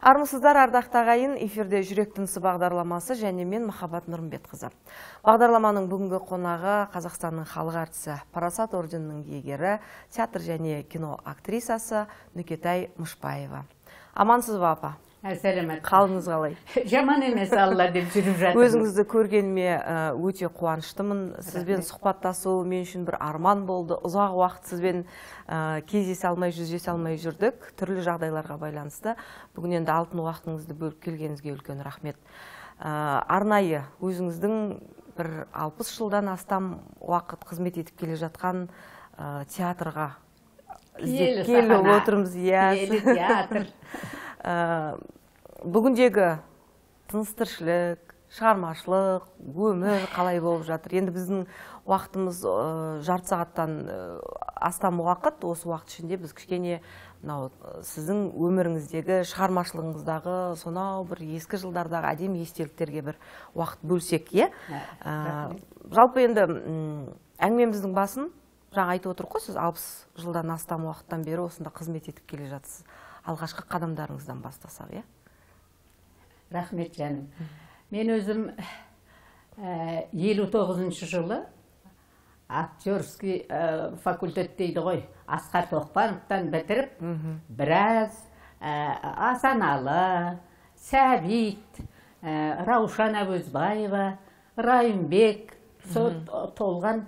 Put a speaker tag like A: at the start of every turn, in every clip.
A: Армысыздар, ардақты ағайын, эфирде жүрек тынысы бағдарламасы және мен Махаббат Нұрымбетқызы. Бағдарламаның бүгінгі қонағы Қазақстанның халық әртісі, Парасат орденінің иегері, театр және кино актрисасы Нүкетай Мышбаева. Амансыз ба, апа?
B: Сәлемет.
A: Қалыңыз қалай?
B: Жаман емес, Алла деп жүріп жатырмын.
A: Өзіңізді көргеніме өте қуаныштымын. Сізбен сұхбаттасу мен үшін бір арман болды. Ұзақ уақыт сізбен кездесе алмай, жүздесе алмай жүрдік. Түрлі жағдайларға байланысты. Бүгін енді алтын уақытыңызды бөліп келгеніңізге үлкен рахмет. Арнайы өзіңіздің бір 60 жылдан астам уақыт қызмет етіп келе жатқан театрға келіп отырмыз.
B: Киелі театр.
A: Бүгіндегі тыныс-тіршілік, шығармашылық, өмір қалай болып жатыр? Енді біздің уақытымыз жарты сағаттан астам уақыт. Осы уақыт ішінде біз кішкене сіздің өміріңіздегі, шығармашылығыңыздағы сонау бір ескі жылдардағы әдемі естеліктерге бір уақыт бөлсек, е? Жалпы енді әңгімеміздің басын жаңа айтып отырмын ғой, сіз 60 жылдан астам уақыттан бері осында қызмет етіп келе жатсыз. Алғашқы қадамдарыңыздан бастасақ, е?
B: Рахмет жаным. Мен өзім 59 жылы актерский факультет дейді ғой, Асқар Тоқпановтан бітіріп, біраз Асаналы, Сәбит, Раушан Әбөзбаева, Райымбек, толған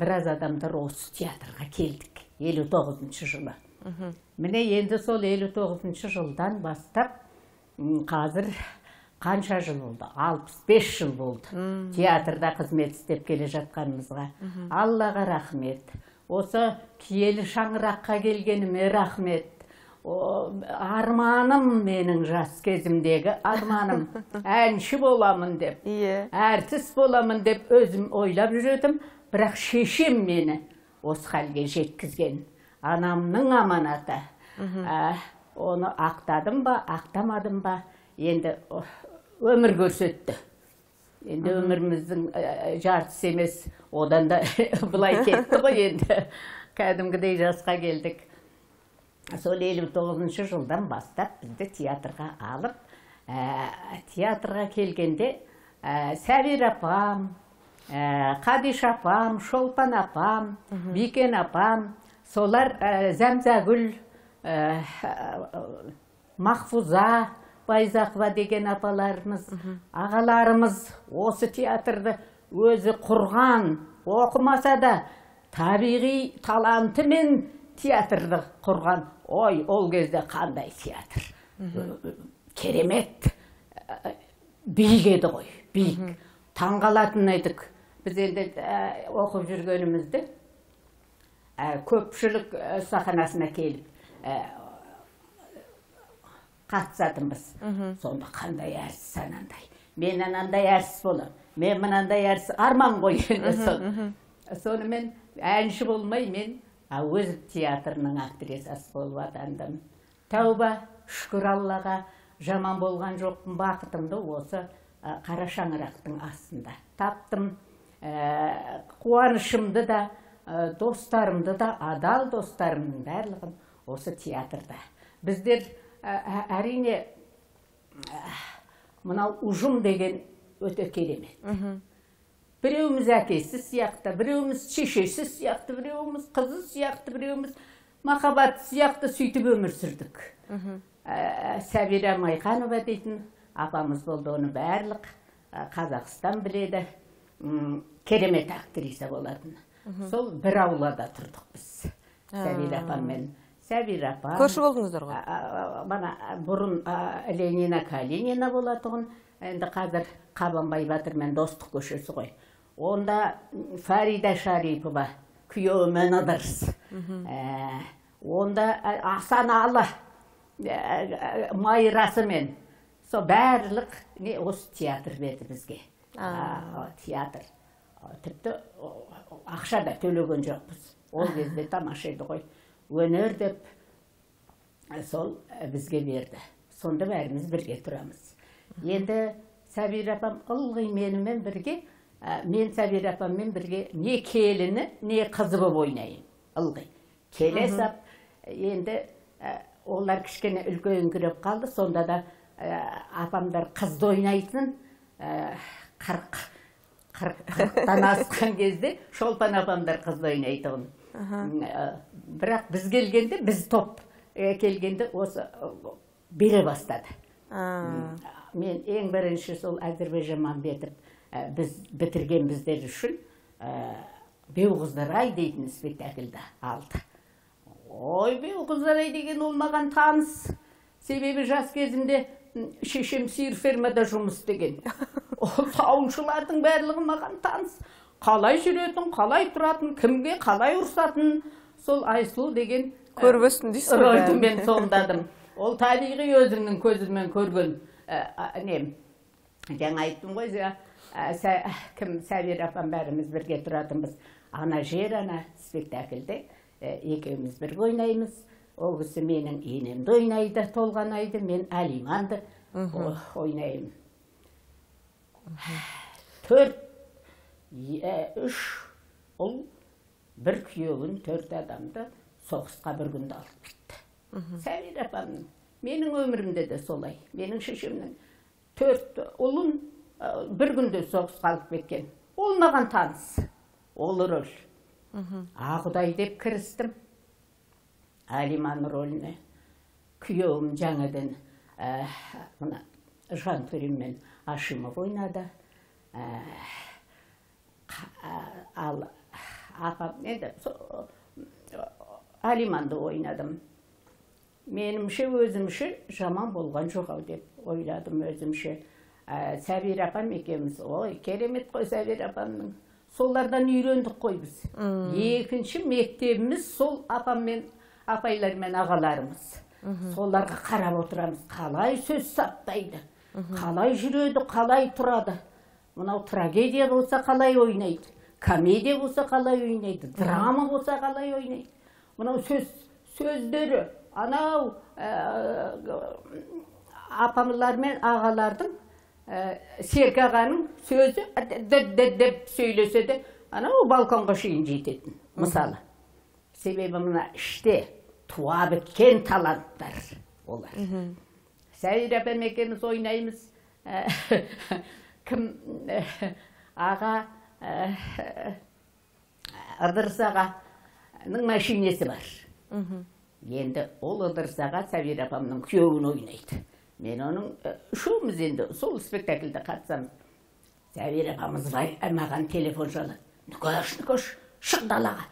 B: біраз адамдар осы театрға келдік 59 жылы. Міне енді сол 59 жылдан бастап, қазір қанша жыл болды? 65 жыл болды. Театрда қызмет істеп келе жатқанымызға. Аллаға рахмет. Осы киелі шаңыраққа келгеніме рахмет. Арманым, менің жас кезімдегі арманым, әнші боламын деп, әртіс боламын деп өзім ойлап жүретім, бірақ шешем мені осы халге жеткізген. Анамның аманаты. Оны ақтадым ба, ақтамадым ба, енді өмір көрсетті. Енді өміріміздің жартысы емес, одан да бұлай кетті ғой, енді кәдімгідей жасқа келдік. Сол 59 жылдан бастап бізді театрға алып, театрға келгенде Сәбир апам, Қадиш апам, Шолпан апам, Бикен апам, солар Зәмзәгүл, Махфуза, Байзақова деген апаларымыз, ағаларымыз осы театрды өзі құрған, оқымаса да табиғи талантымен театрды құрған. Ой, ол кезде қандай театр. Керемет. Биік еді ғой, биік. Таңғалатын едік. Біз енді оқып жүргенімізді көпшілік сахнасына келіп қатысатынбыз. Сонда қандай әрсіз анандай. Мен анандай әрсіз болам. Мен мынандай әрсіз арман ғой енді сол. Сонымен әнші болмай мен өз театрының актрисасы болып атандым. Тәуба, шүкір Аллаға, жаман болған жоқпын, бақытымды осы қара шаңырақтың астында таптым. Қуанышымды да, достарымды да, адал достарымның барлығын осы театрда. Біздер әрине мынау ұжым деген өте керемет. Біреуіміз әкесі сияқты, біреуіміз шешесі сияқты, біреуіміз қызы сияқты, біреуіміз махаббат сияқты сөйтіп өмір сүрдік. Сәбира Майқанова дейтін апамыз болды, оны барлық Қазақстан біледі. Керемет актриса болатын. Сол бір аулада тұрдық біз. Сәбира апаммен. Сәбира апам.
A: Көрші болдыңыздар ғой?
B: Бана бұрын Ленина Калинина болатығын, енді қазір Қабанбай Батырмен Достық көшесі ғой. Онда Фарида Шарипова, күйеуімен ыдырыс. Онда Асаналы, Майрасымен. Сол барлық осы театр берді бізге. Театр. Тіпті ақша да төлеген жоқпыз. Ол кезде тамаша еді ғой. Өнер деп сол бізге берді. Сонда бәріміз бірге тұрамыз. Енді Сәбир апам ылғи менімен бірге, мен Сәбир апаммен бірге не келіні, не қызы болып ойнайын. Ылғи. Келе сап, енді олар кішкене үлкейіңкіреп қалды, сонда да апамдар қызды ойнайтын, қырықтан асқан кезде Шолпан апамдар қызды ойнайтын. Бірақ біз келгенде, біз топ келгенде осы бере бастады. Мен ең бірінші сол Әзірбайжан Мамбетов біз бітірген біздер үшін Беу қыздар-ай дейтін спектакльді алды. Ой, Беу қыздар-ай деген ол маған таныс. Себебі жас кезімде шешем сиыр фермада жұмыс істеген. Ол сауыншылардың барлығы маған таныс. Қалай жүретін, қалай тұратын, кімге қалай ұрсатын, сол Айсұлу деген
A: көрбөсін дейсіз ғой.
B: Рөлді мен сомдадым. Ол табиғи өзімнің көзіммен көрген нем. Жаңа айттым ғой, кім Сәбир апам бәріміз бірге тұратынбыз. Ана жер, ана спектакльде екеуміз бірге ойнаймыз. Ол кісі менің енемді ойнайды, Толғанайды, мен Алиманды ойнаймын. 3 ұл, бір күйеуін 4 адамды соғысқа бір күнді алып кетті. Сәбир апамның, менің өмірімде де солай. Менің шешемнің 4 ұлын бір күнде соғысқа алып кеткен. Ол маған таныс, ол рөл. Ағұдай деп кірістім Алиман рөліне. Күйеуім жаңадан Жантөрин мен Ашимов ойнады. Ал апам, енді Алиманды ойнадым. Менімше өзімше жаман болған жоқ деп ойладым өзімше. Сәбир апам екеуміз, ой, керемет қой Сәбир апамның. Солардан үйрендік қой біз. Екінші мектебіміз сол апаммен, апайлармен ағаларымыз. Соларға қарап отырамыз, қалай сөз саптайды, қалай жүреді, қалай тұрады. Мынау трагедия болса қалай ойнайды, комедия болса қалай ойнайды, драма болса қалай ойнайды. Мынау сөздері, анау апамлар мен ағалардың, Серік ағаның сөзі деп сөйлеседі, анау балконға шейін жететін, мысалы. Себебі мына іште туа біткен таланттар олар. Сәбир апам екеуміз ойнаймыз. Кім аға, Ыдырыс ағаның машинесі бар. Енді ол Ыдырыс аға Сәбир апамның күйеуін ойнайды. Мен оның үшеуміз енді сол спектакльде қатысамыз. Сәбир апамыз маған телефон шалады. Нүкөш, шық далаға.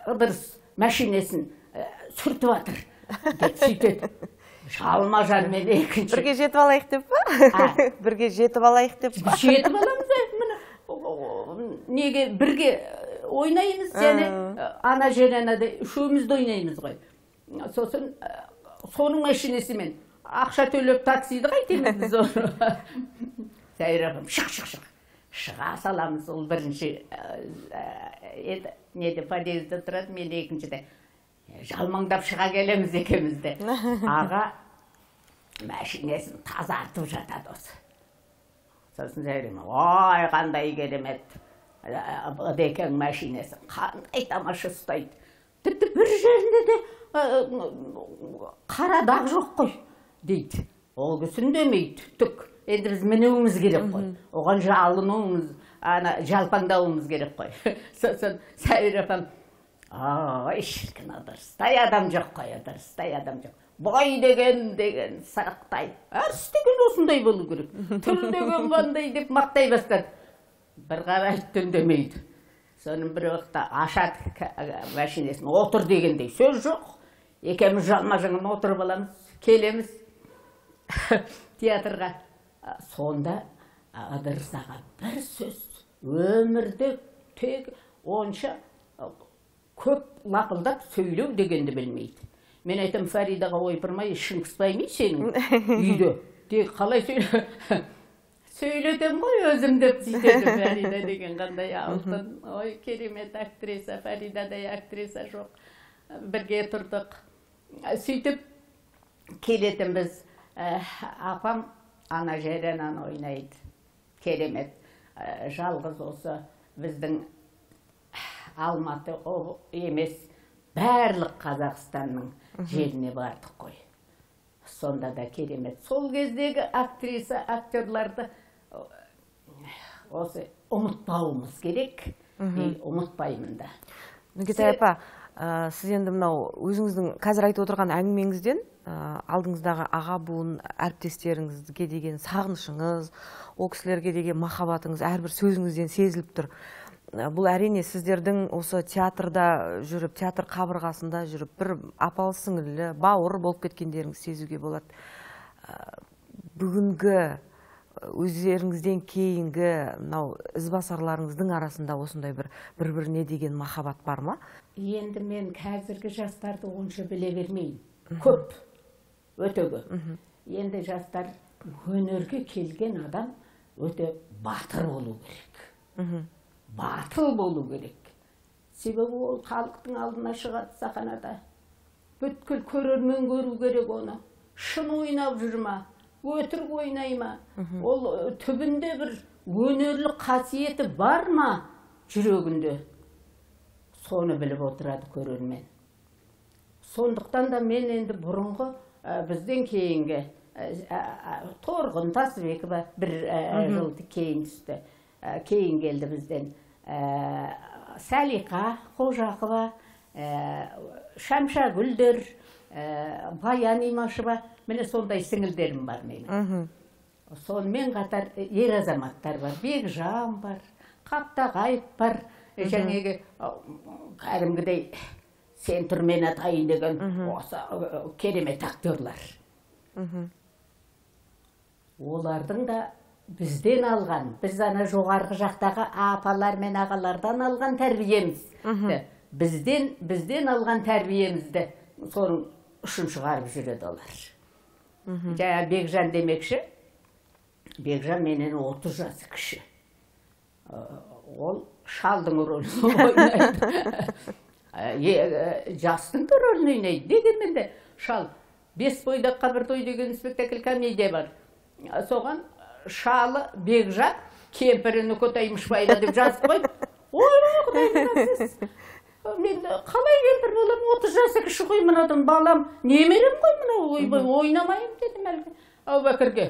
B: Ыдырыс машинесін сүртіп атыр. Деп сөйтеді. Жалма-жан мен екінші.
A: Бірге жетіп алайық деп па? Бірге жетіп алайық деп па?
B: Жетіп аламыз міне. Неге бірге ойнаймыз, және ана жеренада үшеумізді ойнаймыз ғой. Сосын соның машинесімен ақша төлеп таксиді қайтеміз біз оны. Сәбир апам, шық. Шыға саламыз, ол бірінші неде подъезде тұрады, мен екіншіде. Жалмаңдап шыға келеміз екемізде. Аға машинесін тазартып жатады осы. Сосын Сәбир апам, ой, қандай керемет. Бекең машинесін қандай тамаша ұстайды. Тіпті бір жерінде де қара даг жоқ қой, дейді. Ол кісін демейді, түк. Енді біз мінуіміз керек қой. Оған жалынуымыз, жалпаңдауымыз керек қой. Сосын Сәбир апам, ой, шіркін, Ыдырыстай адам жоқ қой, Ыдырыстай адам жоқ. Бой деген сарықтай. Әріс деген осындай болу керек. Түл деген бандай деп мақтай бастады. Бір қарайды үндемейді. Соның бір уақытта ашады машинесін, отыр дегендей сөз жоқ. Екеуміз жалма-жан отырып аламыз, келеміз театрға. Сонда Ыдырыс аға бір сөз, өмірде тек онша көп лапылдап сөйлеу дегенді білмейді. Мен айтам, Фаридаға ойпырмай, ішің пыспай ме сенің үйде? Тек қалай сөйлетем ғой өзім деп сөйтеді. Фарида деген қандай алтын. Ой, керемет актриса, Фаридадай актриса жоқ. Бірге тұрдық. Сөйтіп келетін біз. Апам ана жеренан ойнайды. Керемет. Жалғыз осы біздің Алматы емес, барлық Қазақстанның жеріне бардық қой. Сонда да керемет. Сол кездегі актриса, актерларды осы ұмытпауымыз керек. Ұмытпаймын да.
A: Нүкетай апа, сіз енді мынау өзіңіздің қазір айтып отырған әңгімеңізден алдыңыздағы аға буын әріптестеріңізге деген сағынышыңыз, ол кісілерге деген махаббатыңыз әрбір сөзіңізден сезіліп тұр. Бұл әрине сіздердің осы театрда жүріп, театр қабырғасында жүріп, бір апалы сіңілі, бауыр болып кеткендеріңіз сезуге болады. Бүгінгі өздеріңізден кейінгі мынау ізбасарларыңыздың арасында осындай бір-біріне деген махаббат бар ма?
B: Енді мен қазіргі жастарды онша біле бермеймін. Көп, өте көп. Енді жастар өнерге келген адам өте батыр болу керек. Батыл болу керек. Себебі ол халықтың алдына шығады сахнада. Бүткіл көрермен көру керек оны. Шын ойнап жүр ма? Өтірік ойнай ма? Ол түбінде бір өнерлік қасиеті бар ма жүрегінде? Соны біліп отырады көрермен. Сондықтан да мен енді бұрынғы бізден кейінгі Торғын Тасыбекова бір жылды кейін түсті. Кейін келді бізден. Сәлиқа Қожақова, Шамша Гүлдер, Баян Имашева, міне сондай сіңілдерім бар менің. Сонымен қатар ер азаматтар бар, Бекжан бар, Қаптағайып бар, жәнегі кәдімгідей сен түрмен атайын деген осы керемет актерлар. Олардың да бізден алған, біз ана жоғарғы жақтағы апалар мен ағалардан алған тәрбиеміз. Бізден алған тәрбиемізді соның үшін шығарып жүреді олар. Жаңа Бекжан демекші, Бекжан менен 30 жасы кіші. Ол шалдың рөлін ойнайды. Жастың да рөлін ойнайды. Дегенмен де шал 5 бойдаққа бір той деген спектакль комедия бар. Соған шалы Бекжан кемпіріні Көтаймышбайла деп жазып қойды. Ой, мен қалай кемпір болам, 30 жасы кіші қой мынадан балам, немерем қой мына, ойнамайым дедім әлгі Әубәкірге.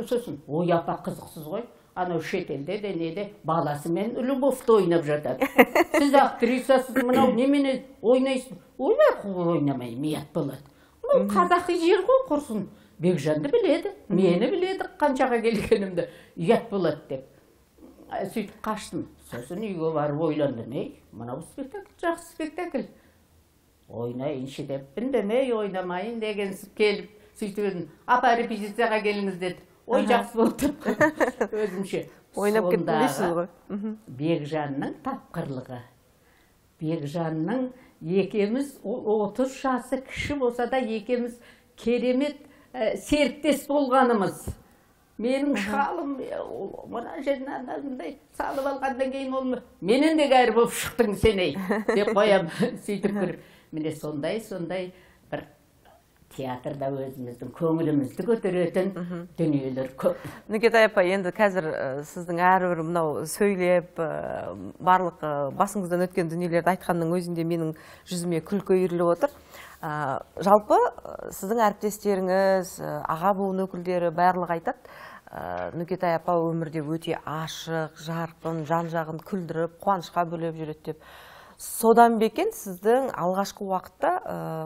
B: Сосын, ой апа қызықсыз ғой, анау шетелде де неде баласымен любовьті ойнап жатады. Сіз актрисасыз мынау немене ойнайсыз? Ойнамайым, ұят болады. Қазақи жер ғой құрсын. Бекжанды біледі, мені біледі, қаншаға келгенімді ұят болады деп. Сөйтіп қаштым. Сосын үйге барып ойландым, мынау спектакль, жақсы спектакль. Ойнайыншы деп, үндемей ойнамайын деген келіп, сөйтіп едім, апа репетицияға келіңіз деді. Ой, жақсы болды деп өзімше.
A: Ойнап кеттіңіз ғой.
B: Бекжанның тапқырлығы. Бекжанның екеміз 30 жасы кіші болса да екеміз керемет серіктес болғанымыз. Менің шалым, мына жерінен салып алғандан кейін ол менен де кәрі болып шықтың сеней деп қоям, сөйтіп кіріп. Міне сондай бір театрда өзіміздің көңілімізді көтеретін дүниелер көп.
A: Нүкетай апа, енді қазір сіздің әрбір мынау сөйлеп, барлық басыңыздан өткен дүниелерді айтқанның өзінде менің жүзіме күлкі үйіріліп отыр. Жалпы сіздің әріптестеріңіз, аға буын өкілдері барлығы айтады. Нүкетай апа өмірде өте ашық, жарқын, жан-жағын күлдіріп, қуанышқа бөлеп жүреді деп. Содан бекен сіздің алғашқы уақытта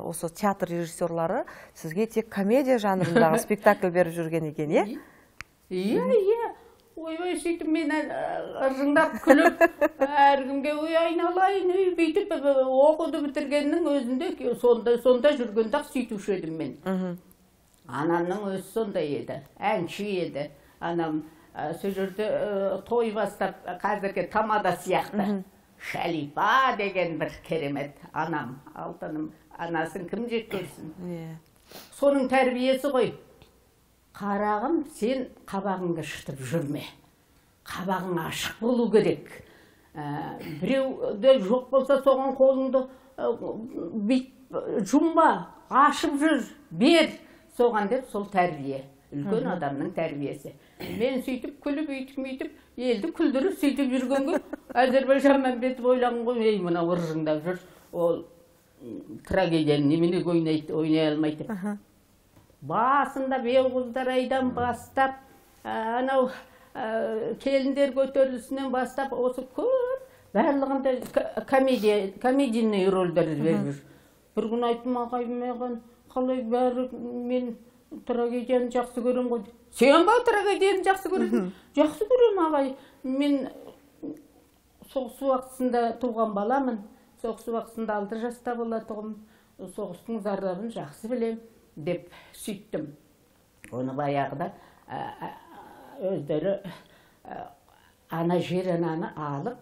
A: осы театр режиссерлары сізге тек комедия жанрындағы спектакль беріп жүрген екен, е?
B: Иә. Ой, сөйтіп мен ыржыңдап күліп, әркімге айналайын, бүйтіп оқуды бітіргеннің өзінде сонда жүргенде сөйтуші едім мен. Анамның өзі сондай еді, әнші еді. Анам сол жерде той бастап, қазіргі тамада сияқты. Шалипа деген бір керемет анам, алтыным, анасын кім жек көрсін. Соның тәрбиесі ғой. Қарағым, сен қабағыңды шытып жүрме. Қабағың ашық болу керек. Біреуде жоқ болса соған қолыңды жұмба, ашып жүр, бер. Соған деп сол тәрбие. Үлкен адамның тәрбиесі. Мен сөйтіп күліп, үйтіп, елді күлдіріп сөйтіп жүргенге Әзербайжан Мәмбетов ойлағын ғой, мына ұржыңдап жүр. Ол трагедияны немене ойнай алмайды. Басында Бейғуздар айдан бастап, анау келіндер көтерілісінен бастап, осы көп барлығында комедийный рөлдер беріп жүр. Бір күн айттым, ағай, маған қалай бәрі мен трагедияны жақсы көрем ғой. Сен ба трагедияны жақсы көресің? Жақсы көрем, ағай. Мен соғыс уақытысында туған баламын. Соғыс уақытысында 6 жаста болатұғым. Соғыстың зардабын жақсы білем деп сөйттім. Оны баяғыда өздері ана жер ананы алып,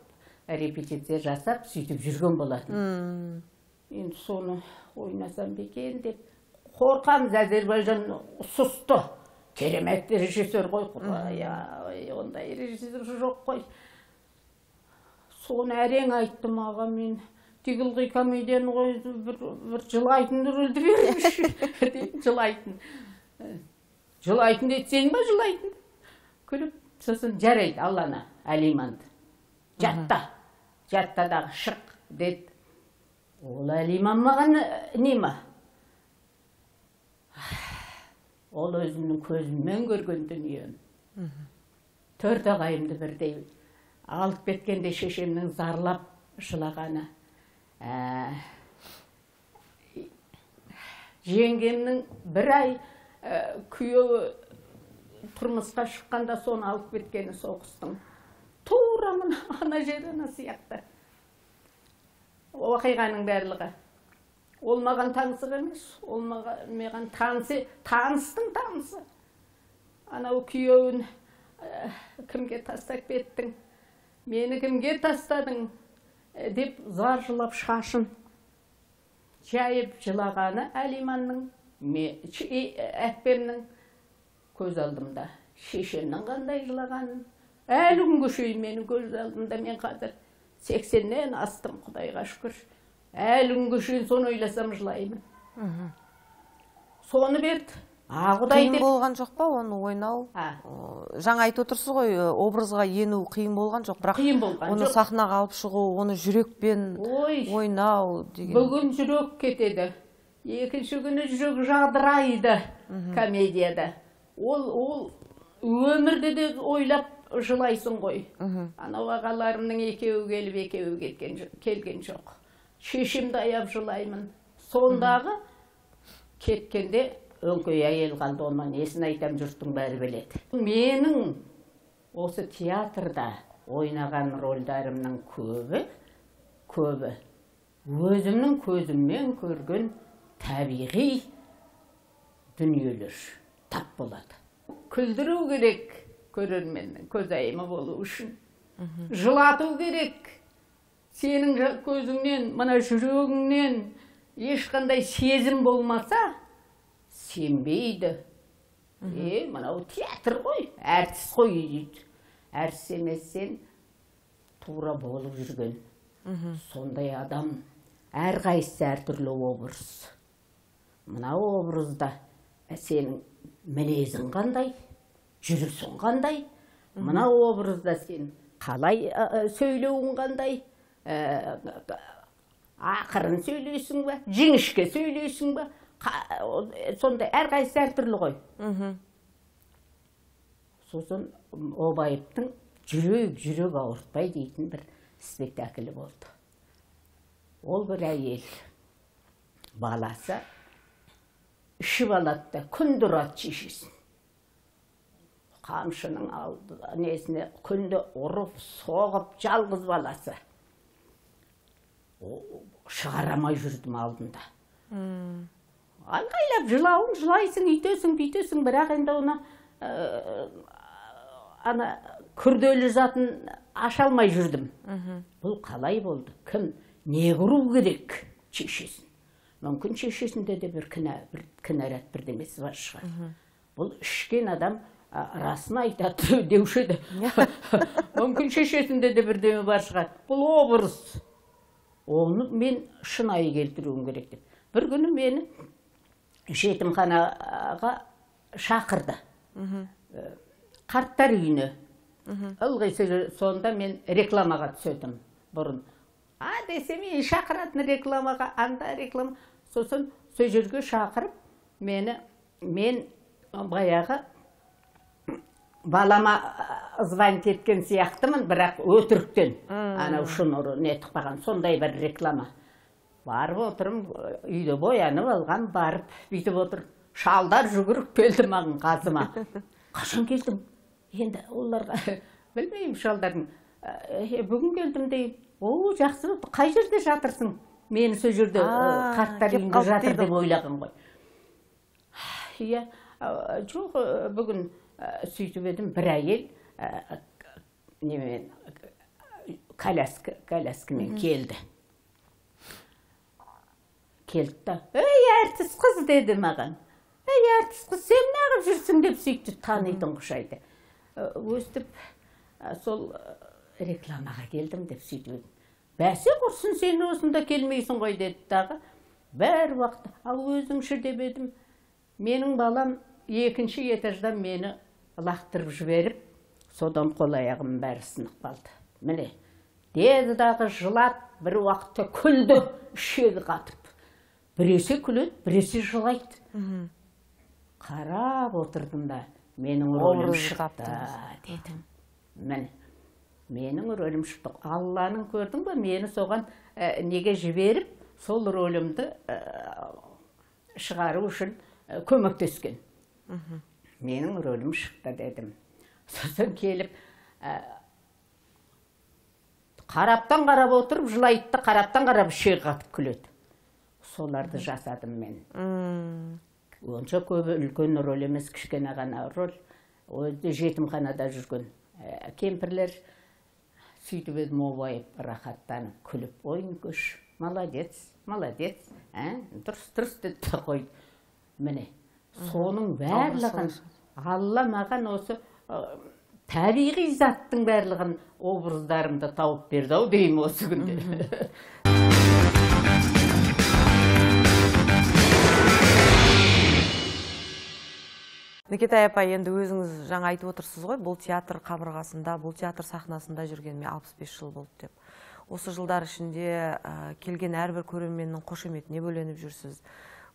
B: репетиция жасап, сөйтіп жүрген болатын. Енді соны ойнасам бекен деп қорқамыз. Әзербайжан сұсты. Керемет режиссер ғой. Ондай режиссер жоқ қой. Соны әрең айттым, аға, мен тегілғи комедияны ғой, бір жылайтын рөлді беріңізші. Жылайтын. Жылайтын дейді, сен ба жылайтын? Күліп, сосын жарайды, Алланы, Әлиманды. Жаттадағы шық, деді. Ол Әлиман маған не ма? Ол өзімнің көзіммен көрген дүнием. 4 ағайымды бірдей алып кеткенде шешемнің зарлап жылағаны. Жеңгемнің 1 ай күйеуі тұрмысқа шыққанда соны алып кеткені соғыстың. Тура мына ана жер ана сияқты. Оқиғаның барлығы. Ол маған танысық емес, ол маған таныстың танысы. Анау күйеуін кімге тастап кеттің, мені кімге тастадың деп зар жылап шашын жайып жылағаны Әлиманның, әппемнің көз алдымда. Шешемнің қандай жылағанын әлі күнге шейін менің көз алдымда. Мен қазір 80-нен астым, Құдайға шүкір. Әлі күнге шейін соны ойласам жылаймын. Соны берді.
A: Қиын болған жоқ па оны ойнау? Жаңа айтып отырсыз ғой, образға ену қиын болған жоқ, бірақ оны сахнаға алып шығу, оны жүрекпен ойнау деген.
B: Бүгін жүрек кетеді, екінші күні жүрек жадырайды комедияда. Ол өмірде де ойлап жылайсың ғой. Анау ағаларымның екеуі келіп, екеуі келген жоқ. Шешемді аяп жылаймын. Сондағы кеткенде өңкөй әйел қалды, онан несін айтам, жұрттың бәрі біледі. Менің осы театрда ойнаған рөлдарымның көбі өзімнің көзіммен көрген табиғи дүниелер тап болады. Күлдіру керек көрерменнің көзайымы болу үшін. Жылату керек. Сенің көзіңнен, мына жүрегіңнен ешқандай сезім болмаса, сенбейді. Мынау театр ғой, әртіс қой дейді. Әртіс емес, сен тура болып жүрген. Сондай адам, әрқайсысы әртүрлі образ. Мынау образда сенің мінезің қандай, жүрісің қандай. Мынау образда сен қалай сөйлеуің қандай, ақырын сөйлейсің ба, жіңішке сөйлейсің ба, сондай әрқайсысы әртүрлі ғой. Сосын Обайыптың жүрек ауыртпай дейтін бір спектаклі болды. Ол бір әйел баласы ішіп алады да күнді ұрады шешесін. Қамшының несіне күнді ұрып, соғып, жалғыз баласы. Шығарамай жүрдім алдында. Айқайлап жылауың, жылайсың, үйтесің, бүйтесің, бірақ енді оны күрделі затын аша алмай жүрдім. Бұл қалай болды? Кім? Не құру керек шешесін? Мүмкін шешесінде де бір кінәрат бірдемесі бар шығар. Бұл ішкен адам расын айтады деуші еді. Мүмкін шешесінде де бірдеме бар шығар. Бұл образ. Оны мен шынайы келтіруім керек деп. Бір күні мені жетімханаға шақырды. Қарттар үйіне. Ылғи сонда мен рекламаға түсетім бұрын. десе мен шақыратын рекламаға, анда реклама. Сосын сол жерге шақырып, мен баяғы балама звонить еткен сияқтымын, бірақ өтіріктен. Ана үшін нетіп қалған, сондай бір реклама. Барып отырым, үйде боянып алған, барып, бүйтіп отыр. Шалдар жүгіріп келді маған қазыма. Қашан келдім? Енді оларға, білмеймін шалдардың. Бүгін келдім дейм. О, жақсы, қай жерде жатырсың? Мені сол жерде қарттар үйінде жатыр деп ойлаған ғой. Иә, жоқ, бүгін сөйтіп едім, бір әйел коляскамен келді. Келді да, әртіс қыз деді маған. Әртіс қыз, сен неғып жүрсің деп сөйтті, танитын құшайды. Өстіп, сол рекламаға келдім деп сөйтіп едім. Бәсе құрсын, сен осында келмейсің ғой деді дағы. Бәр уақытта, ал өзіңші деп едім. Менің балам екінші этаждан мені лақтырып жіберіп, содан қол аяғым бәрі сынып қалды. Міне, деді дағы жылап, бір уақытта күлді, шегі қатып. Біресе күледі, біресе жылайды. Қарап отырдым да, менің рөлім шықты, дедім. Міне, менің рөлім шықты. Алланың көрдің бе, мені соған неге жіберіп, сол рөлімді шығару үшін көмектескен. Менің рөлім шықты, дедім. Сосын келіп, қараптан қарап отырып, жылайды, қараптан қарап шегі қатып күледі. Соларды жасадым мен. Онша көбі үлкен рөл емес, кішкене ғана рөл. Өзі жетімханада жүрген кемпірлер сөйтіп едім, обайып, рахаттанып, күліп, ойын көш, молодец, молодец, дұрыс деді қойды. Міне, соның бәрлігін, Алла маған осы табиғи заттың бәрлігін образдарымды тауып берді ау деймін осы күнде.
A: Нүкетай апай, енді өзіңіз жаңа айтып отырсыз ғой, бұл театр қабырғасында, бұл театр сахнасында жүргеніме 65 жыл болды деп. Осы жылдар ішінде келген әрбір көрерменнің қошеметіне бөленіп жүрсіз.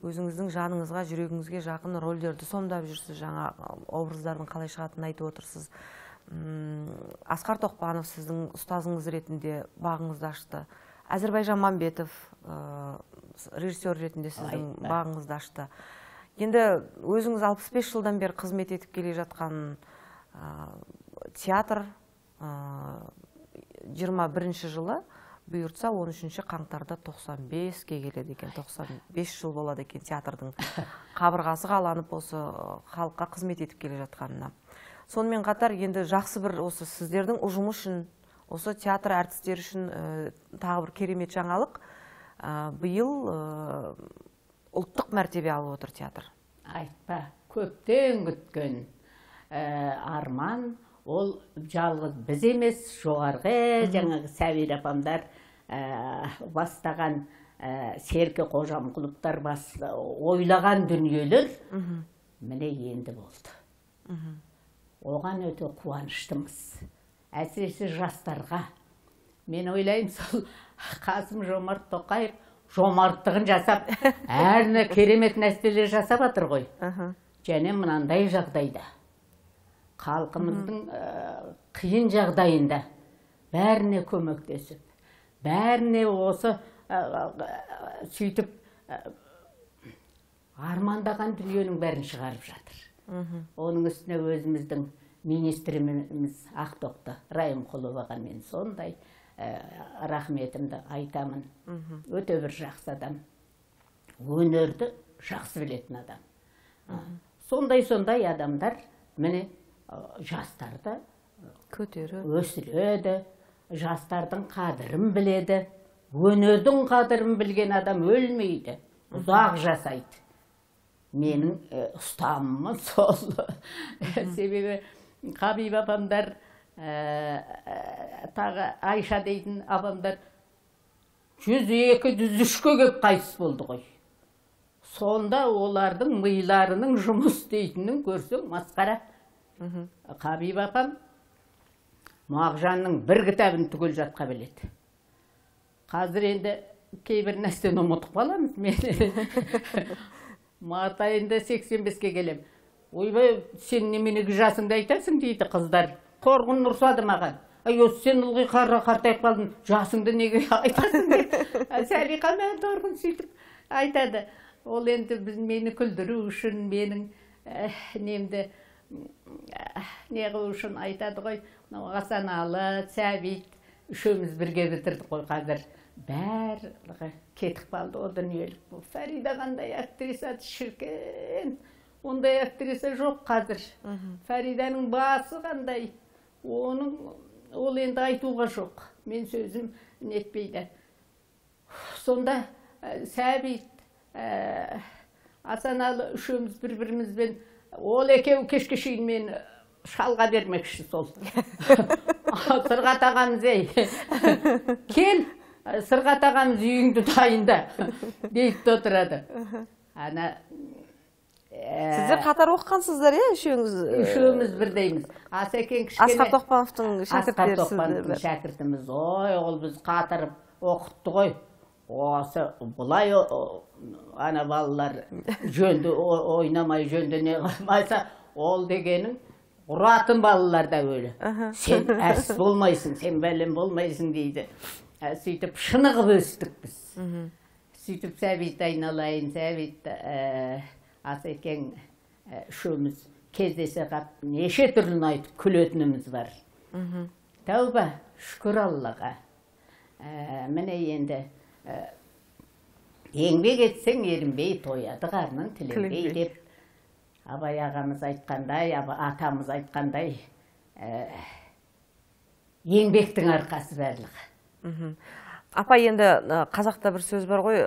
A: Өзіңіздің жаныңызға, жүрегіңізге жақын рөлдерді сомдап жүрсіз, жаңа образдардың қалай шығатынын айтып отырсыз. Асқар Тоқпанов сіздің ұстазыңыз ретінде бағыңызды ашты. Әзірбайжан Мамбетов режиссер ретінде сіздің бағыңызды ашты. Енді өзіңіз 65 жылдан бері қызмет етіп келе жатқан театр 21 жылы бұйыртса 13 қаңтарда 95-ке келеді екен, 95 жыл болады екен театрдың қабырғасы қаланып осы халыққа қызмет етіп келе жатқанына. Сонымен қатар енді жақсы бір осы сіздердің ұжым үшін, осы театр әртістері үшін тағы бір керемет жаңалық. Биыл ұлттық мәртебе алып отыр театр.
B: Айтпа, көптен күткен арман, ол жалғыз біз емес, жоғарғы жаңағы Сәбир апамдар бастаған серке қожам клубтар ойлаған дүниелер міне енді болды. Оған өте қуаныштымыз. Әсіресе жастарға. Мен ойлаймын, сол Қасым Жомарт Тоқаев жомарттығын жасап, әріне керемет нәрселер жасап атыр ғой. Және мынандай жағдайда, халқымыздың қиын жағдайында бәріне көмектесіп, бәріне осы сөйтіп армандаған дүниенің бәрін шығарып жатыр. Оның үстіне өзіміздің министріміз Ақтоқты Райымқұловаға мен сондай рахметімді айтамын. Өте бір жақсы адам. Өнерді жақсы білетін адам. Сондай адамдар міне жастарды өсіреді, жастардың қадірін біледі. Өнердің қадірін білген адам өлмейді, ұзақ жасайды. Менің ұстанымым сол. Себебі Қабиб апамдар, тағы Айша дейтін апамдар 102-103-ке кеп қайтыс болды ғой. Сонда олардың миларының жұмыс дейтінін көрсең масқара. Қабиб апам Мағжанның бір кітабын түгел жатқа біледі. Қазір енді кейбір нәрсені ұмытып қаламыз. Мен март айында 85-ке келем. Ойбай, сен неменеге жасыңды айтасың дейді қыздар. Торғын ұрсады маған. Ай, сен ылғи қартайып қалдың, жасыңды неге айтасың дейді. Сәлиқа мен Торғын сөйтіп айтады. Ол енді мені күлдіру үшін, менің немді неғу үшін айтады ғой. Асаналы, Сәбит, үшеуміз бірге бітірдік қой қазір. Барлығы кетіп қалды о дүниелік. Фарида қандай актриса шіркен. Ондай актриса жоқ қазір. Фариданың басы қандай. Ол енді айтуға жоқ. Мен сөзім нетпейді. Сонда Сәбит, Асаналы үшеуміз бір-бірімізбен ол екеу кешке шейін мен шалға бермекші сол. Сырғат ағамыз ей, кел, Сырғат ағамыз үйіңді дайында дейді отырады.
A: Сіздер қатар оқығансыздар, үшеуіңіз?
B: Үшеуміз бірдейміз. Асекең кішкене...
A: Асқар Тоқпановтың
B: шәкіртіміз. Ой, ол біз қатырып оқытты ғой. Осы бұлай ана балалар жөнді ойнамай, жөнді не қылмайса, ол дегенің ұратын балалар да өлі. Сен әс болмайсың, сен бәлем болмайсың дейді. Сөйтіп шынығып өстік біз. Сөйтіп Сәбит айналайын, Сәбит Асекең үшеуміз кездесе қап неше түрлін айтып күлетініміз бар. Тәуба, шүкір Аллаға. Міне енді еңбек етсең ерінбей, тояды қарның тіленбей деп абай ағамыз айтқандай, атамыз айтқандай, еңбектің арқасы барлығы.
A: Апа, енді қазақта бір сөз бар ғой,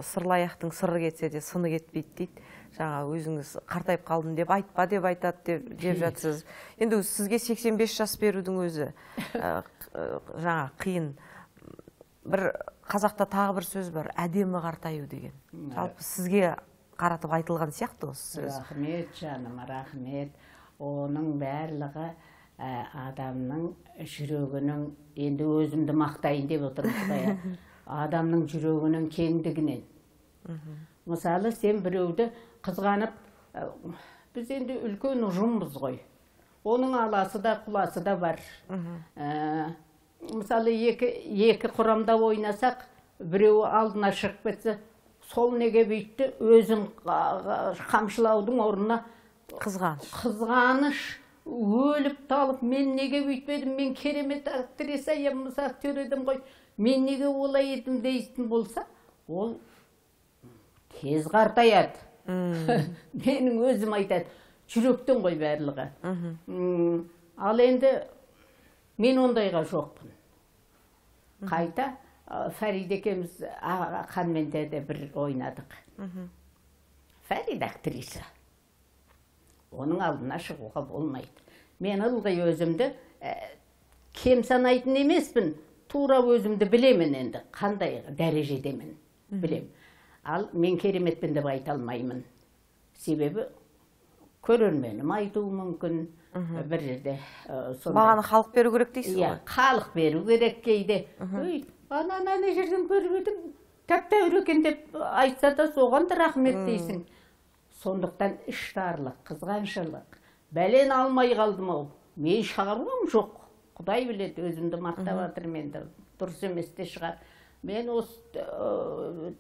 A: сырлы аяқтың сыры кетсе де сыны кетпейді дейді. Жаңа өзіңіз қартайып қалдым деп айтпа деп айтады деп жатсыз. Енді сізге 85 жас берудің өзі жаңа қиын. Бір қазақта тағы бір сөз бар, әдемі қартаю деген. Жалпы сізге қаратып айтылған сияқты осы сөз.
B: Рахмет жаным, рахмет. Оның барлығы адамның жүрегінің, енді өзімді мақтайын деп отырмыз, адамның жүрегінің кеңдігінен. Мысалы, сен біреуді қызғанып, біз енді үлкен ұжымбыз ғой. Оның аласы да, құласы да бар. Мысалы, екі құрамда ойнасақ, біреуі алдына шығып кетсе, сол неге бүйтті, өзін қамшылаудың орнына қызғаныш, өліп талып, мен неге бүйтпедім, мен керемет актриса еміз актер едім ғой, мен неге олай едім дейтін болса, ол тез қартаяды. Менің өзім айтады, жүректен ғой барлығы. Ал енді мен ондайға жоқпын. Қайта Фарида екеуміз Ханменде де бір ойнадық. Фарида актриса. Оның алдына шығуға болмайды. Мен ылғи өзімді кем санайтын емеспін. Тура өзімді білемін енді. Қандай дәрежедемін білем. Ал мен кереметпін деп айта алмаймын. Себебі көрерменім айтуы мүмкін. Бір жерде.
A: Бағаны халық беру керек дейсіз ғой?
B: Халық беру керек кейде. Ана жерден көріп едім, тәп-тәуір екен деп айтса да соған да рахмет дейсің. Сондықтан іштарлық, қызғаншылық. Бәлен алмай қалдым ау. Мен шығаруым жоқ. Құдай біледі, өзімді мақтап жатырмын енді. Дұрыс емес те шығар. Мен осы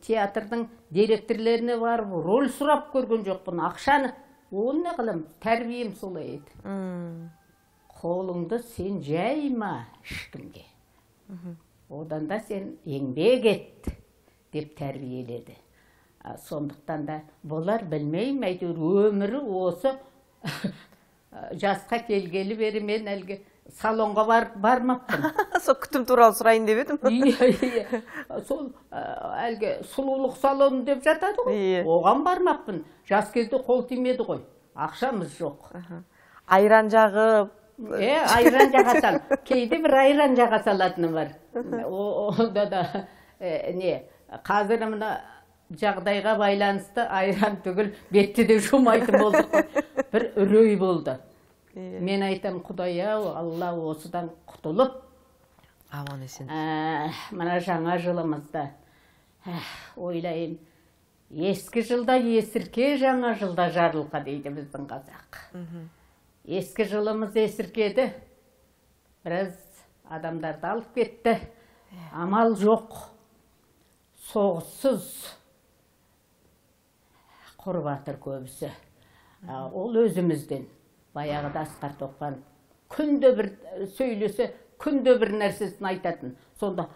B: театрдың директорлеріне барып, рөл сұрап көрген жоқпын. Ақшаны, оны не қылам, тәрбием солай еді. Қолыңды сен жайма ешкімге. Одан да сен еңбек ет деп тәрбиеледі. Сондықтан да болар білмеймін, әйтеуір өмірі осы жасқа келгелі бері мен әлгі салонға бармаппын.
A: Сол күтім туралы сұрайын деп едім.
B: Сол әлгі сұлулық салоны деп жатады ғой, оған бармаппын. Жас кезде қол тимеді ғой, ақшамыз жоқ.
A: Айран жағып,
B: айран жаға сал. Кейде бір айран жаға салатыны бар. Онда да қазір мына жағдайға байланысты айран түгіл бетті де жумайтын болдық. Бір үрей болды. Мен айтам, Құдай ау, Алла осыдан құтылып,
A: Аман есен.
B: Мына жаңа жылымызда ойлайын, ескі жылда есірке, жаңа жылда жарылқа дейді біздің қазақ. Ескі жылымыз есіркеді, біраз адамдарды алып кетті, амал жоқ, соғыссыз құрып жатыр көбісі. Ол өзімізден, баяғыда Асқар Тоқпан күнде бір сөйлесе, күнде бір нәрсесін айтатын. Сонда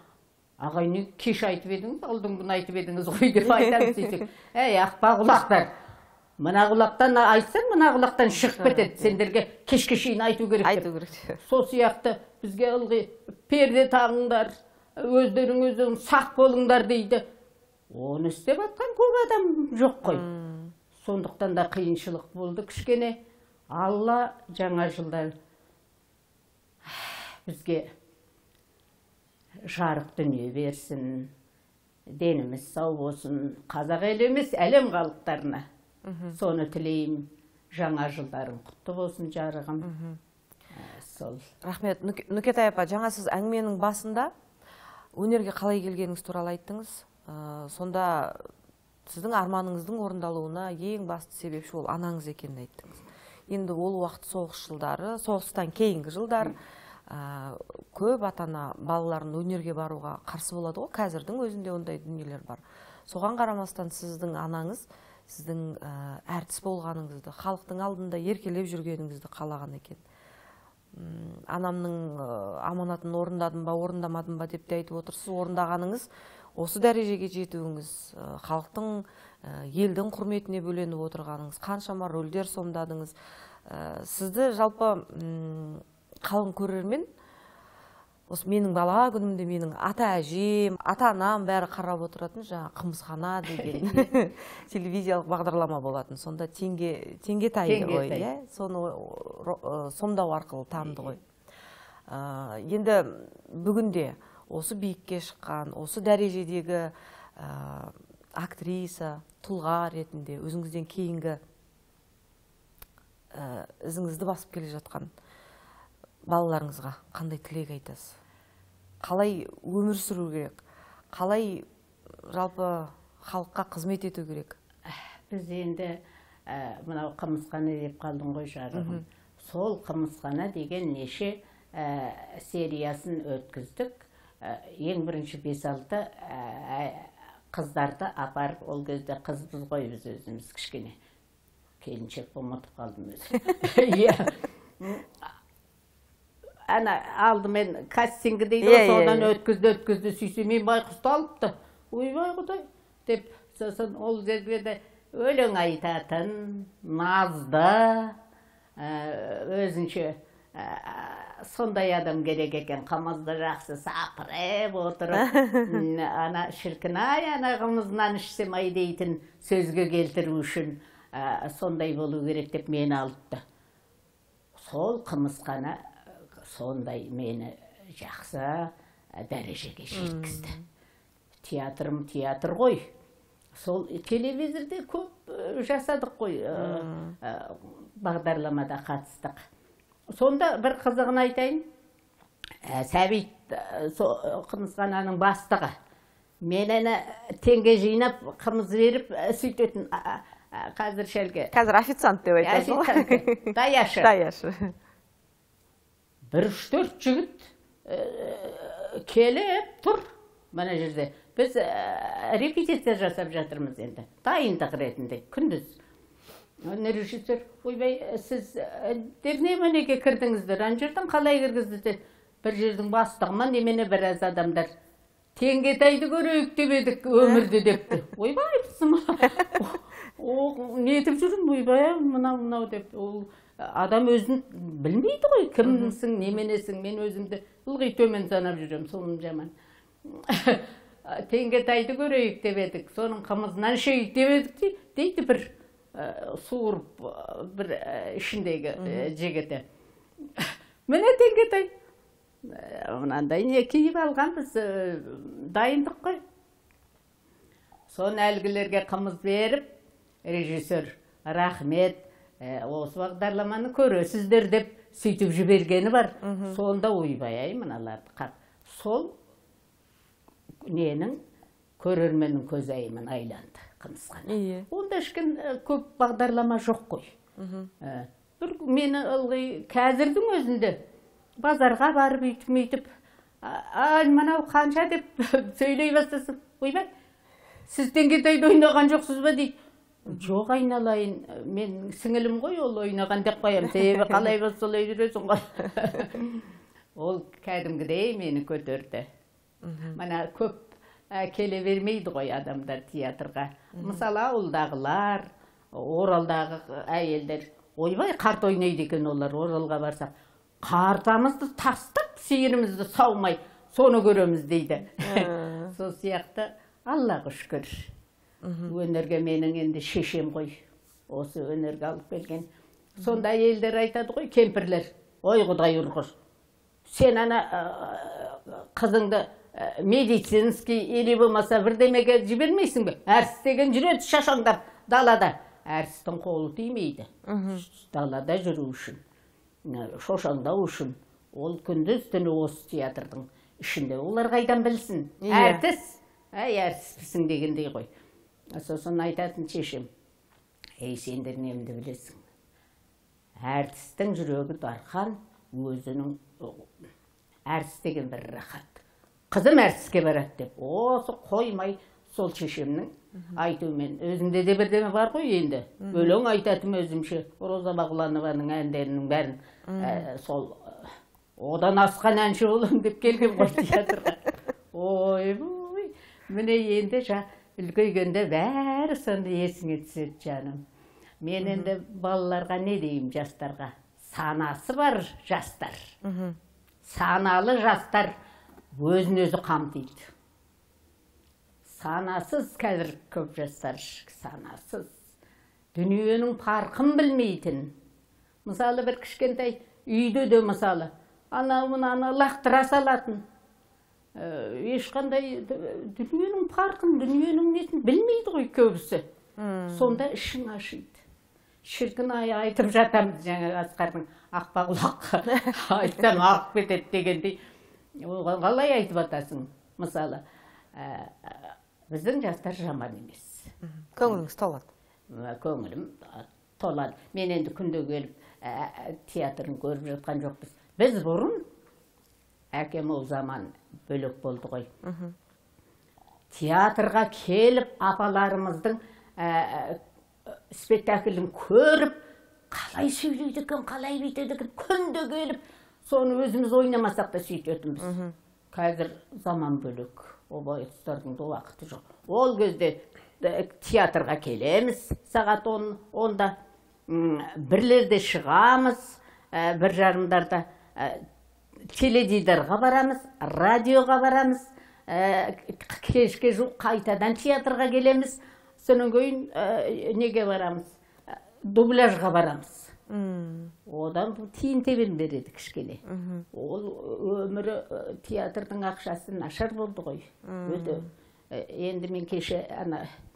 B: ағайны кеш айтып едіңіз, алдыңғыны айтып едіңіз ғой деп айтамыз десек. Ақпа құлақтар, мына құлақтан айтсаң, мына құлақтан шығып кетеді. Сендерге кешке шейін айту керек. Сол сияқты бізге ылғи перде тағыңдар, өздерің сақ болыңдар дейді. Оны істеп атқан көп адам жоқ қой. Сондықтан да қиыншылық болды кішкене. Алла жаңа жылда бізге жарық дүние берсін, деніміз сау болсын, қазақ елі емес, әлем халықтарына. Соны тілеймін. Жаңа жылдарың құтты болсын, жарығым. Сол.
A: Рахмет. Нүкетай апа, жаңа сіз әңгіменің басында өнерге қалай келгеніңіз туралы айттыңыз. Сонда сіздің арманыңыздың орындалуына ең басты себепші ол анаңыз екенін айттыңыз. Енді ол уақыт соғыс жылдары, соғыстан кейінгі жылдар, көп ата-ана балаларын өнерге баруға қарсы болады ғой, қазірдің өзінде ондай дүниелер бар. Соған қарамастан сіздің анаңыз сіздің әртіс болғаныңызды, халықтың алдында еркелеп жүргеніңізді қалаған екен. Анамның аманатын орындадым ба, орындамадым ба деп те айтып отырсыз. Орындағаныңыз, осы дәрежеге жетуіңіз, халықтың, елдің құрметіне бөленіп отырғаныңыз, қаншама рөлдер сомдадыңыз. Сізді жалпы қалың көрермен, осы менің бала күнімде менің ата-әжем, ата-анам бәрі қарап отыратын, жаңа Қымызхана деген телевизиялық бағдарлама болатын. Сонда теңге тайды ғой, соны сомдау арқылы танды ғой. Енді бүгінде осы биікке шыққан, осы дәрежедегі актриса, тұлға ретінде өзіңізден кейінгі ізіңізді басып келе жатқан балаларыңызға қандай тілек айтасыз? Қалай өмір сүру керек? Қалай жалпы халыққа қызмет ету керек?
B: Біз енді мынау Қымызхана деп қалдың ғой жарығым. Сол Қымызхана деген неше сериясын өткіздік. Ең бірінші 5-6 қыздарды апарып, ол кезде қызбыз ғой біз өзіміз кішкене. Келіншек ұмытып қалдым өзі. Ана алдымен кастингі дейді, содан өткізді, сүйсе мен байқұсты алыпты. Ойбай құдай деп, сосын ол жерге де өлең айтатын, назды, өзінше сондай адам керек екен. Қымызды жақсы сапырып отырып, ана шіркін-ай, ана қымызынан ішсем ай дейтін сөзге келтіру үшін сондай болу керек деп мені алыпты. Сол Қымызхана сондай мені жақсы дәрежеге жеткізді. Театрым театр ғой. Сол телевизорде көп жасадық қой, бағдарламада қатыстық. Сонда бір қызығын айтайын. Сәбит Қымызхананың бастығы. Мен теңге жинап, қымыз беріп, сөйтетін қазір шәлге.
A: Қазір официант деп айтасыз ғой.
B: Даяшы.
A: Даяшы.
B: Бір 3-4 жігіт келіп тұр мына жерде. Біз репетиция жасап жатырмыз енді. Дайындық ретінде, күндіз. Режиссер, ойбай, сіз неменеге кірдіңіздер? Ана жерден қалай кіргіздіңіздер? Бір жердің бастығыма немене біраз адамдар. Теңгетайды көрейік деп едік өмірді депті. Ойбай, нетіп жүрмін, ойбай, мынау деп. Адам өзін білмейді ғой, кімсің, неменесің, мен өзімді ылғи төмен санап жүрем, соным жаман. Теңгетайды көрейік деп едік, соның қымызынан ішейік деп едік дейді бір суырып бір ішіндегі жігіті. Міне Теңгетай, мынандай не киіп алғанбыз, дайындық қой. Соны әлгілерге қымыз беріп, режиссер, рахмет, осы бағдарламаны көресіздер деп сөйтіп жібергені бар. Сонда ойбай, мыналарды қап. сол ненің көрерменнің көзайымын айланды қымызхан. Онда ешкім көп бағдарлама жоқ қой. Бір мені ылғи қазірдің өзінде базарға барып үйтіп, мынау қанша деп сөйлей бастасын. Ойбай, сіз теңгетайды ойнаған жоқсыз ба дейді. Жоқ айналайын, мен сіңілім ғой, ол ойнаған деп қоям. Себебі қалай болса солай жүресің ғой. Ол кәдімгідей мені көтерді. Мана көп келе бермейді ғой адамдар театрға. Мысалы ауылдағылар, Оралдағы әйелдер, ойбай қарт ойнайды екен олар, Оралға барсақ. Қартамызды тастап, сиырымызды саумай, соны көреміз дейді. Сол сияқты Аллаға шүкір. Өнерге менің енді шешем ғой, осы өнерге алып келген. Сонда әйелдер айтады ғой, кемпірлер, ой Құдай ұрғыр, сен ана қызыңды медицинский или болмаса бірдемеге жібермейсің бе? Әрсіз деген жүреді шашаңдап далада. Әрсіздің қолы тимейді. Далада жүру үшін, шошаңдау үшін. Ол күндіз түні осы театрдың ішінде. Олар қайдан білсін? Әртіс, әртіспісің дегендей ғой. Сосын айтатын шешем, сендер немді білесің. Әртістің жүрегі дархан, өзінің әртіс деген бір рахат. Қызым әртіске барады деп, осы қоймай сол шешемнің айтуымен. Өзінде де бірдеме бар ғой енді. Өлең айтатым өзімше. Роза Бағланованың әндерінің бәрін сол одан асқан әнші болам деп келген ғой театрға. Ой, міне енді үлкейгенде бәрі сонда есіңе түседі жаным. Мен енді балаларға не деймін, жастарға? Санасы бар жастар. Саналы жастар өзін өзі қамтиды. Санасыз қазір көп жастар, санасыз. Дүниенің парқын білмейтін. Мысалы бір кішкентай үйде де мысалы, анау-мынаны лақтыра салатын. Ешқандай дүниенің парқын, дүниенің несін білмейді ғой көбісі. Сонда ішің ашиды. Шіркін-ай айтып жатамыз жаңа Асқардың Ақпақұлаққа айтсам ағып кетеді дегендей. Оған қалай айтып атасың? Мысалы, біздің жастар жаман емес.
A: Көңіліңіз толады?
B: Көңілім толады. Мен енді күнде келіп театрын көріп жатқан жоқпыз. Біз бұрын, әкем ол заман бөлек болды ғой. Театрға келіп апаларымыздың спектаклін көріп, қалай сөйлейді екен, қалай бүйтеді екен, күнде келіп, соны өзіміз ойнамасақ та сөйтетінбіз. Қазір заман бөлек. Обай тұстардың да уақыты жоқ. Ол кезде театрға келеміз, сағат 10-да бірлерде шығамыз, бір жарымдарда теледидарға барамыз, радиоға барамыз, кешке жуық қайтадан театрға келеміз, содан кейін неге барамыз? Дубляжға барамыз. Одан тиын тебен береді кішкене. Ол өмірі театрдың ақшасы нашар болды ғой. Енді мен кеше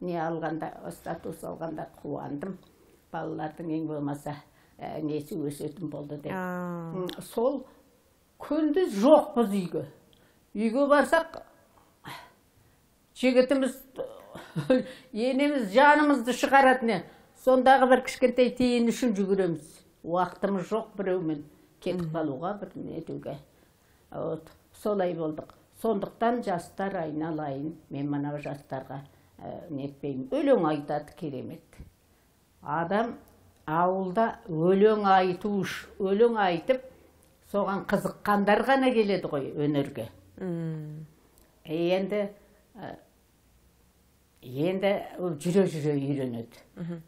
B: не алғанда, статус алғанда қуандым. Балалардың ең болмаса несі өсетін болды деп. Сол күндіз жоқпыз үйге. Үйге барсақ, жігітіміз, енеміз жанымызды шығаратыны. Сондағы бір кішкентай тиын үшін жүгіреміз. Уақытымыз жоқ біреумен кетіп қалуға, бір нетуге. Солай болдық. Сондықтан жастар айналайын, мен мынау жастарға нетпеймін. Өлең айтады керемет. Адам ауылда өлең айтып, соған қызыққандар ғана келеді ғой өнерге. Енді жүре-жүре үйренеді.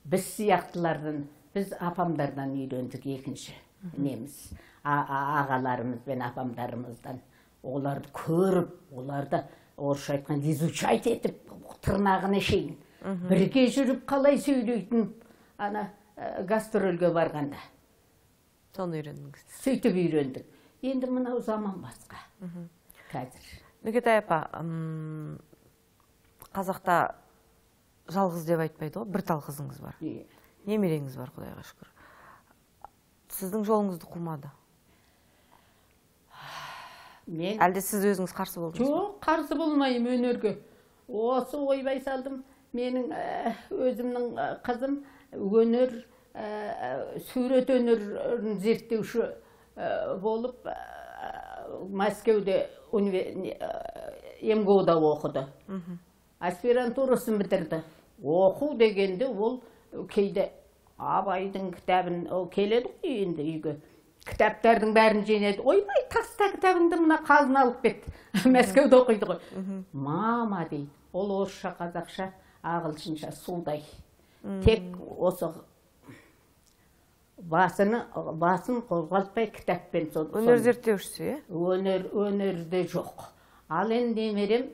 B: Біз сияқтылардан, біз апамдардан үйрендік екінші неміз. Ағаларымыз бен апамдарымыздан. Оларды көріп, оларды орысша айтқан изучать етіп, тырнағына шейін. Бірге жүріп қалай сөйлейтін гастрольге барғанда.
A: Соны үйрендіңіз.
B: Сөйтіп үйрендік. Енді мынау заман басқа. Қазір.
A: Нүкетай апа, қазақта жалғыз деп айтпайды ғой, бір тал қызыңыз бар. Немереңіз бар, Құдайға шүкір. Сіздің жолыңызды қумады?
B: Мен
A: Әлде сіз өзіңіз қарсы болдыңыз?
B: жоқ, қарсы болмаймын өнерге. Осы ойбай салдым. Менің өзімнің қызым өнер, сурет өнерін зерттеуші болып Мәскеуде МГУ-да оқыды. Аспирантурасын бітірді. Оқу дегенде ол кейде Абайдың кітабын келеді ғой енді үйге. Кітаптардың бәрін жинайды. Ойбай, таста кітабыңды мына қазын алып кет. Мәскеуде оқиды ғой. Мама дейді. Ол орысша, қазақша, ағылшынша судай. Тек осы басын қозғалтпай кітаппен
A: Өнер зерттеушісі,
B: өнерде жоқ. Ал енді немерем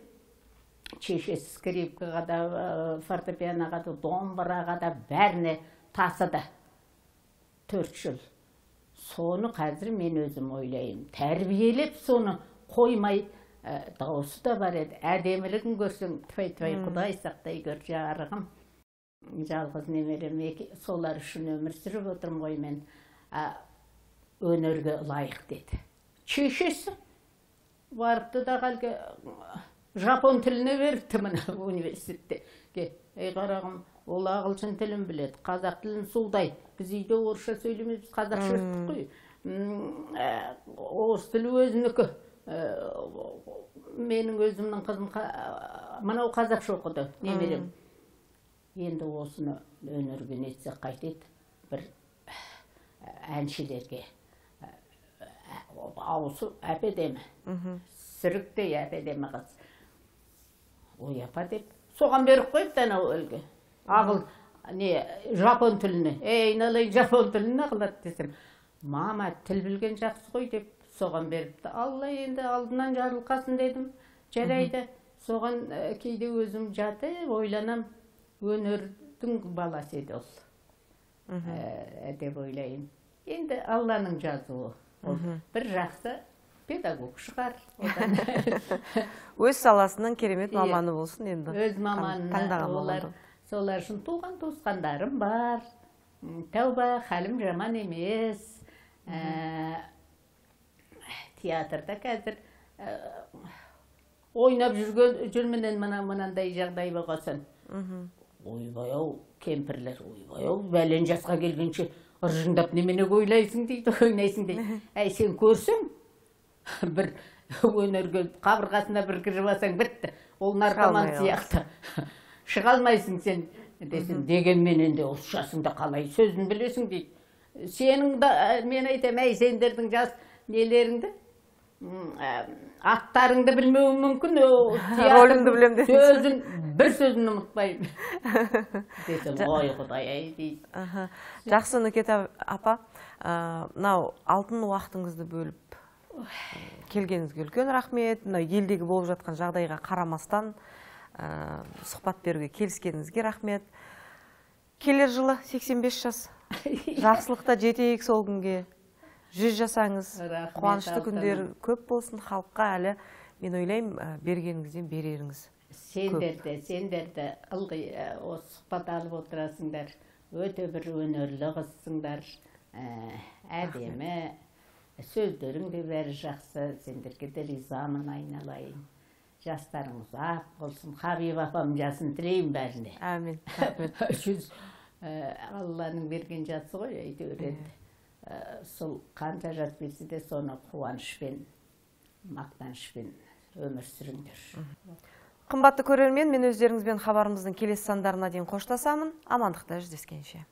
B: шешесі скрипкаға да, фортепианоға да, домбыраға да бәріне тасыды 4 жыл. Соны қазір мен өзім ойлайым. Тәрбиелеп соны қоймай, дауысы да бар еді. Әдемілігін көрсең, тфай-тфай, Құдай сақтай көр жарығым. Жалғыз немерем, солар үшін өмір сүріп отырмын ғой мен. Өнерге лайық деді. Шешесі барыпты да қалғы жапон тіліне берді мына университетте. Ей қарағым, ол ағылшын тілін біледі, қазақ тілін судай. Біз үйде орысша сөйлемейміз, қазақша өттік қой. Орыс тілі өзінікі. Менің өзімнің қызым мынау қазақша оқыды, немерем. Енді осыны өнерге нетсек қайтеді, бір әншілерге ауысы әпедемі, сүріктей әпедемі қыз. Ой, апа деп, соған беріп қойыпты анау өлге. Жапон тіліне, айналайын жапон тіліне қылады десем. Мама, тіл білген жақсы қой деп, соған беріпті. Алла енді алдынан жарылқасын дедім, жарайды. Соған кейде өзім жаты, ойланам. Өнердің баласы еді ол. Деп ойлайын. Енді Алланың жазуы. Бір жақсы педагог шығар.
A: Өз саласының керемет маманы болсын енді.
B: Өз маманы. Солар үшін туған туысқандарым бар. Тәуба, халім жаман емес. Театрда қазір ойнап жүрменен мынандай жағдай болғасын. Ойбай-ау, кемпірлер, ойбай-ау, бәлен жасқа келгенше ыржыңдап немене ойлайсың дейді, ойнайсың дейді. Әй, сен көрсің, бір өнерге қабырғасына бір кіріп алсаң бітті. Ол наркоман сияқты. Шыға алмайсың сен десін, дегенмен енді осы жасыңда қалай сөзін білесің дейді. Сенің да, мен айтам, әй, сендердің жас нелеріңді, аттарыңды білмеуім мүмкін,
A: роліңді білем
B: сөзін, бір сөзін ұмытпаймын. Десем, ой, Құдай ай дейді.
A: Жақсы, Нүкет апа, мынау алтын уақытыңызды бөліп келгеніңізге үлкен рахмет. Елдегі болып жатқан жағдайға қарамастан сұхбат беруге келіскеніңізге рахмет. Келер жылы 85 жас. Жақсылықта жетейік сол күнге. 100 жасаңыз, қуанышты күндер көп болсын, халыққа әлі, мен ойлайым, бергеніңізден береріңіз.
B: Сендерді ылғи осы сұхбат алып отырасыңдар, өте бір өнерлі қызсыңдар, әдемі, сөздерің де бәрі жақсы, сендерге де ризамын, айналайын. Жастарыңыз ақ болсын, Хабиб апам жасын тілеймін бәріне.
A: Әмин.
B: Алланың берген жасы ғой, әйтеуір енді. Сол қанша жас берсе де соны қуанышпен, мақтанышпен өмір сүріңдер.
A: Қымбатты көрермен, мен өздеріңізбен хабарымыздың келесі сандарына дейін қоштасамын. Амандықта жүздескенше.